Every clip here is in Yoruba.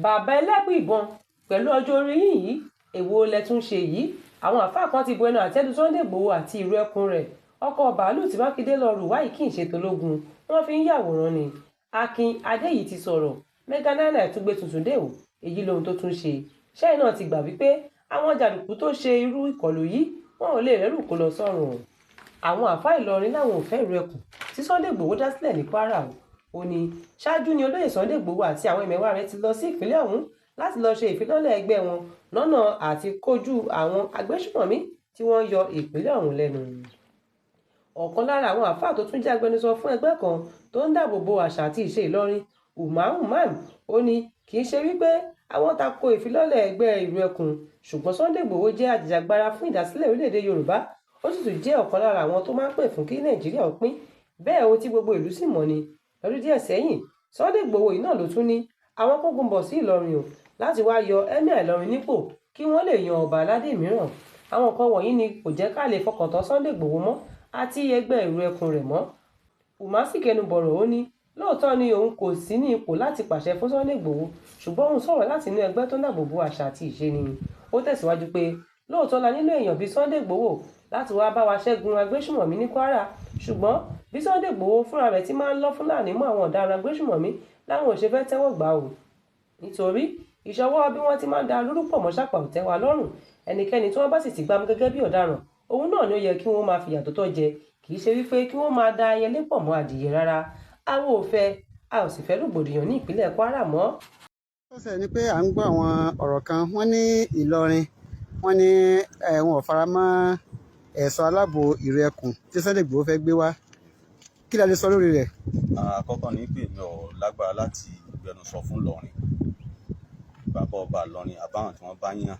bàbá ẹlẹ́bù ìbọn pẹ̀lú ọjọ́ orí yìí èwo lẹ tún ṣe yìí. Àwọn àfáà kan ti bu ẹnu àtẹ́lu Sunday Igboho àti ìró ẹkùn rẹ̀. Ọkọ̀ bàálù tí Mákindé lọ rù wáyé kì í ṣe tológun, wọ́n fi ń yàwòrán ni. Akin Adéyìí ti sọ̀rọ̀. Mega 99 tún gbé tuntun dé o, èyí lohun tó tún ṣe. Ṣẹ́yìn náà ti gbà wípé àwọn jàǹdùkú tó ṣe irú ìkọlù yìí wọn ò lè rẹ́rù kó lọ sọ́run o. Àwọn àfáà Ìlọrin láwọn ò fẹ́ ìró ẹkùn tí Sunday Igboho dá sílẹ̀ ní Kwara o. Ó ní ṣáájú ni olóyè Sunday Igboho àti àwọn ẹ̀mẹ̀wà rẹ̀ ti lọ sí ìpínlẹ̀ ọ̀hún láti lọ ṣe ìfilọ́lẹ̀ ẹgbẹ́ wọn lọ́nà àti kojú àwọn agbésùmọ̀mí tí wọ́n yọ ìpínlẹ̀ ọ̀hún lẹ́nu. Ọ̀kan lára àwọn àfáà tó tún jẹ́ agbẹnusọ fún ẹgbẹ́ kan tó ń dáàbò bo àṣà àti ìṣe Ìlọrin, Umar, ó ní kì í ṣe wípé àwọn tako ìfilọ́lẹ̀ ẹgbẹ́ ìró ẹkùn, ṣùgbọ́n Sunday Igboho jẹ́ ajìjàgbara fún ìdásílẹ̀ orílẹ̀-èdè Yorùbá, ó sì tún jẹ́ ọ̀kan lára àwọn tó máa ń pè fún kí Nàìjíríà ó pín. Bẹ́ẹ̀ ohun tí gbogbo ìlú sì mọ̀ ni. Lọ́dún díẹ̀ sẹ́yìn, Sunday Igboho yìí náà ló tún ní àwọn kógun bọ̀ sí Ìlọrin o láti wá yọ Emir Ìlọrin nípò kí wọ́n lè yan ọba aládé mìíràn. Àwọn nǹkan wọ̀nyí ni kò jẹ́ ká lè fọkàn tán Sunday Igboho mọ́ àti ẹgbẹ́ ìró ẹkùn rẹ̀ mọ́. Umar sì kẹnu bọ̀rọ̀, ó ní lóòótọ́ ni òun kò sí ní ipò láti pàṣẹ fún Sunday Igboho, ṣùgbọ́n òun sọ̀rọ̀ láti inú ẹgbẹ́ tó ń dáàbò bo àṣà àti ìṣe ni. Ó tẹ̀síwájú pé lóòótọ́ la nílò èèyàn bíi Sunday Igboho láti wá bá wa ṣẹ́gun agbésùmọ̀mí ní Kwara, ṣùgbọ́n bí Sunday Igboho fúnra rẹ̀ ti máa ń lọ́ Fúlàní mọ́ àwọn ọ̀daràn agbésùmọ̀mí láwọn ò ṣe fẹ́ tẹ́wọ́ gbà o. Nítorí ìṣọwọ́ bí wọ́n ti máa ń da lúrú pọ̀ mọ́ ṣàpà ò tẹ́ wa lọ́rùn. Ẹnikẹ́ni tí wọ́n bá sì ti gbámú gẹ́gẹ́ bí ọ̀daràn, òun náà ni ó yẹ kí wọ́n máa fìyà tó tọ́ jẹ, kì í ṣe wípé kí wọ́n máa da ẹyẹlé pọ̀ mọ́ adìyẹ rárá. Àwọn ò fẹ́, a ò sì fẹ́ rògbòdìyàn ní ìpínlẹ̀ Kwara mọ́. Ó ṣẹlẹ̀ ni pé à ń gbọ́ àwọn ọ̀rọ̀ kan, wọ́n ní Ìlọrin, wọ́n ní wọn ò fara mọ́ ẹ̀ṣọ́ aláàbò ìró ẹkùn tí Sunday Igboho fẹ́ gbé wá. Kí la lè sọ lórí rẹ̀? Àkọ́kọ́ ni pé mi ò lágbára láti gbẹnusọ fún Ìlọrin. Bàbá ọba Ìlọrin àbáwọn tí wọ́n bá yàn,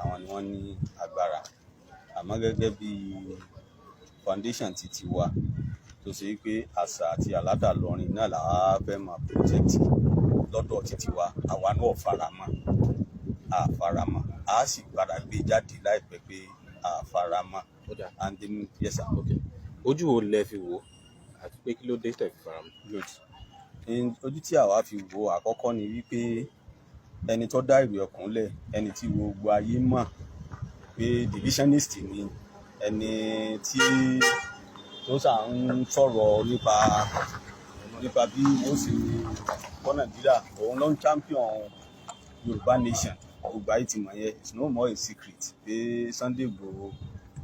àwọn ni wọ́n ní agbára. Àmọ́ gẹ́gẹ́ bí foundation ti tiwa tó ṣe pé àṣà àti àládà Ìlọrin náà là á fẹ́ máa protect lọ́dọ̀ títí wa, àwa náà faramọ́, a sì padà gbé jáde láìpẹ́ pé faramọ́. And then yes sir. Okay. Ojú wo lẹ fi wò àti pé kí ló dé tẹ̀ fi faramọ́? Ojú tí àwa fi wò àkọ́kọ́ ni wípé ẹni tó dá ìró ẹkùn lẹ̀, ẹni tí gbogbo ayé mọ̀ pé divisionist ni, ẹni tí tó sà ń sọ̀rọ̀ nípa bí ó sì kọ́ Nàìjíríà, òun ló ń champion Yorùbá nation. Gbogbo ayé ti mọ̀ yẹn, it's no more a secret pé Sunday Igboho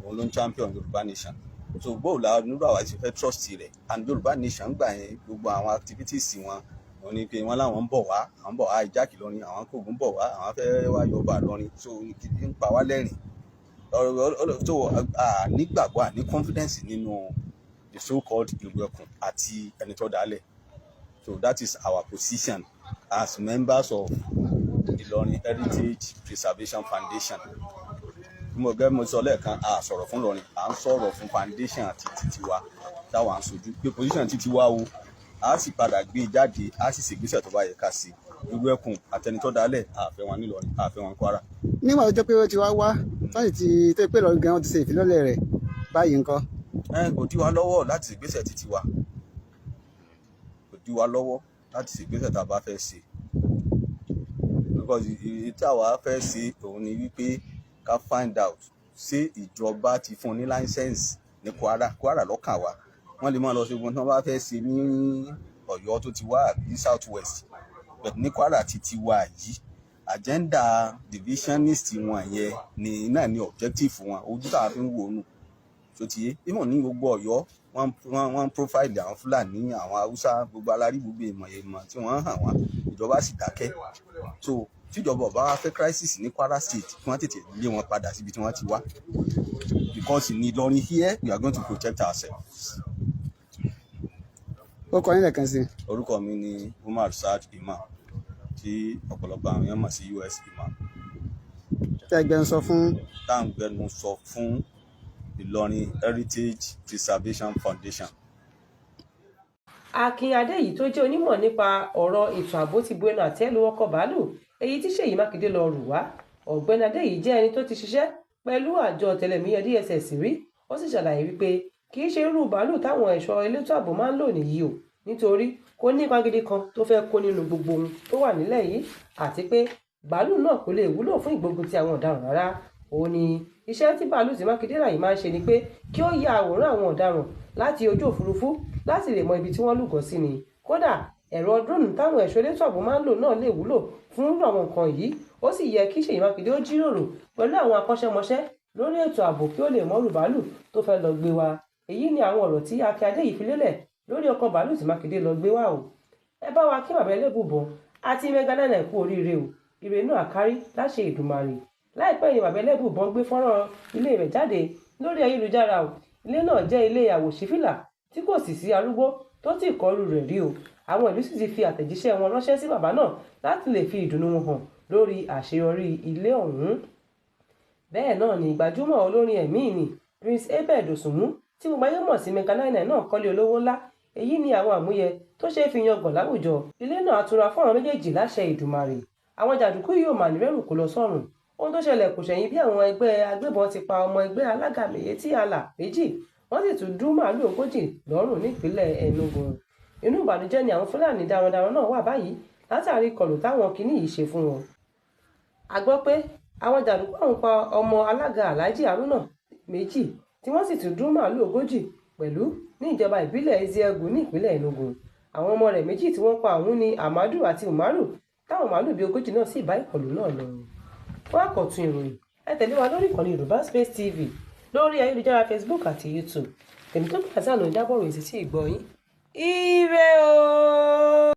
òun ló ń champion Yorùbá nation. So bóòlù àwọn onírú àwa ti fẹ́ trust rẹ̀, and Yorùbá nation gbà yẹn gbogbo àwọn activities wọn wọ́n ní pé wọ́n láwọn ń bọ̀ wá ìjákì lọ́rin, àwọn kògùn bọ̀ wá, àwọn fẹ́ wá yọba lọ́rin, so ń pa wá lẹ́rìn. So nígbàgbọ́ ní confidence nínú the so-called ìró ẹkùn àti ẹni tó dálẹ̀. So that is our position as members of Ìlọrin Heritage Preservation Foundation. Mo gẹ́gẹ́ mo sọ lẹ́ẹ̀kan, a sọ̀rọ̀ fún Ìlọrin, à ń sọ̀rọ̀ fún foundation àti títí wa táwa ń sojú pé position títí wa o, a sì padà gbé jáde, a sì ṣègbésẹ̀ tó bá yẹ ká sí. Ìró ẹkùn àtẹni tó dálẹ̀, a fẹ́ wọn ní Ìlọrin, a fẹ́ wọn Kwara. Nígbà tó jẹ́ pé ó ti wá Sunday ti tó pé Ìlọrin gan-an ti ṣe ìfilọ́lẹ̀ rẹ̀ báyìí ńkọ́? Kò dí wa lọ́wọ́ láti ṣègbésẹ̀ títí wa, kò dí wa lọ́wọ́ láti ṣègbésẹ̀ tá a bá fẹ́ ṣe, because èyí tí àwa fẹ́ ṣe òun ni wípé ká find out ṣé ìjọba ti fún ní license ní Kwara lọ́kàn wa. Wọ́n lè máa lọ sí ohun tí wọ́n bá fẹ́ ṣe ní Ọ̀yọ́ tó ti wá àbí South West, but ní Kwara ti ti wá yìí, agenda divisionist wọn yẹn ni náà ni objective wọn, ojú tá a fi ń wò nù. So ti yé ìmọ̀ ní gbogbo Ọ̀yọ́ wọ́n profile àwọn Fúlàní, àwọn Haúsá, gbogbo alárí gbogbo ìmọ̀ tí wọ́n hàn wọ́n, ìjọba sì dákẹ́. So tíjọba ọba wa fẹ́ crisis ní Kwara State kí wọ́n tètè lé wọn padà síbi tí wọ́n ti wá, because in Ìlọrin here we are going to protect ourselves. Ó kọ́ nílẹ̀ kan sí. Orúkọ mi ni Umar Saad Imam, tí ọ̀pọ̀lọpọ̀ àwọn èèyàn mọ̀ sí US Imam. Tẹ́ ẹ gbẹnusọ fún? Tá à ń gbẹnusọ fún Ìlọrin Heritage Preservation Foundation. Akin Adéyìí tó jẹ́ onímọ̀ nípa ọ̀rọ̀ ètò ààbò ti bu ẹnu àtẹ́ lu ọkọ̀ bàálù èyí tí Ṣèyí Mákindé lọ rù wá. Ọ̀gbẹ́ni Adéyìí jẹ́ ẹni tó ti ṣiṣẹ́ pẹ̀lú àjọ ọ̀tẹlẹ̀múyẹ́ DSS rí. Ó sì ṣàlàyé wípé kì í ṣe irú bàálù táwọn ẹ̀ṣọ́ elétò ààbò máa ń lò nìyí o. nítorí kò ní ipa gidi kan tó fẹ́ kó nínú gbogbo ohun tó wà nílẹ̀ yìí àti pé bàálù náà kò lè wúlò fún ìgbógun ti àwọn ọ̀daràn rárá. Ó ní iṣẹ́ tí bàálù tí Mákindé rà yìí máa ń ṣe ni pé kí ó ya àwòrán àwọn ọ̀daràn láti ojú òfurufú láti lè mọ ibi tí wọ́n lúgọ sí ni. Kódà ẹ̀rọ drone táwọn ẹ̀ṣọ́ elétò ààbò máa ń lò náà lè wúlò fún àwọn nǹkan yìí. Ó sì yẹ kí Ṣèyí Mákindé ó jíròrò pẹ̀lú àwọn akọ́ṣẹ́mọṣẹ́ lórí ètò ààbò kí ó lè mọ́rù bàálù tó fẹ́ lọ gbé wa. Èyí ni àwọn ọ̀rọ̀ tí Akin Adé yìí fi lélẹ̀ lórí ọkọ̀ bàálù tí Mákindé lọ gbé wá o. Ẹ bá wa kí bàbá Elébùbọn àti Mega 99 kú oríire o. Ire náà àkárí láṣẹ Èdùmàrè. Láìpẹ́ ni bàbá Elébùbọn gbé fọ́nrán ilé rẹ̀ jáde lórí ayélujára o. Ilé náà jẹ́ ilé àwòṣífìlà tí kò sì sí arúgbó tó ti kọ́rù rẹ̀ rí o. Àwọn ìlú sì ti fi àtẹ̀jíṣẹ́ wọn ránṣẹ́ sí bàbá náà láti lè fi ìdùnnú wọn hàn lórí àṣeyọrí ilé ọ̀hún. Bẹ́ẹ̀ náà ni gbajúmọ̀ olórin ẹ̀mí ni Prince Abel Dosùnmú tí gbogbo ayé mọ̀ sí Mega 99 náà kọ́lé olówó ńlá. Èyí ni àwọn àmúyẹ tó ṣe é fi yangàn láwùjọ. Ilé náà atura fún àwọn méjèèjì láṣẹ Ìdùmarè. Àwọn jàǹdùkú yóò mà ní rẹ́rù kó lọ sọ́run. Ohun tó ṣẹlẹ̀ kò ṣẹ̀yìn bí àwọn ẹgbẹ́ agbébọn ti pa ọmọ ẹgbẹ́ alága Miyetti Allah méjì, wọ́n sì tún dún màálù 40 lọ́rùn nípínlẹ̀ Enugu. Inú ìbànújẹ́ ni àwọn Fúlàní darandaran náà wà báyìí látàrí ìkọlù táwọn kinní yìí ṣe fún wọn. A gbọ́ pé àwọn jàǹdùkú ọ̀hún pa ọmọ alága Alhaji Haruna méjì tí wọ́n sì tún dún màálù 40 pẹ̀lú ní ìjọba ìbílẹ̀ Ezeagu ní ìpínlẹ̀ Enugu. Àwọn ọmọ rẹ̀ méjì tí wọ́n pa ọ̀hún ni Amadu àti Umaru táwọn màálù bíi 40 náà sì bá ìkọlù náà lọ. Fún àkọ́tún ìròyìn ẹ tẹ̀lé wa lórí ìkànnì Yorùbá Space TV lórí ayélujára Facebook àti YouTube. Tèmítọ́pẹ́ Àzánà ìjábọ̀ ròyìn sí ìgbọ́ yín. Ire o.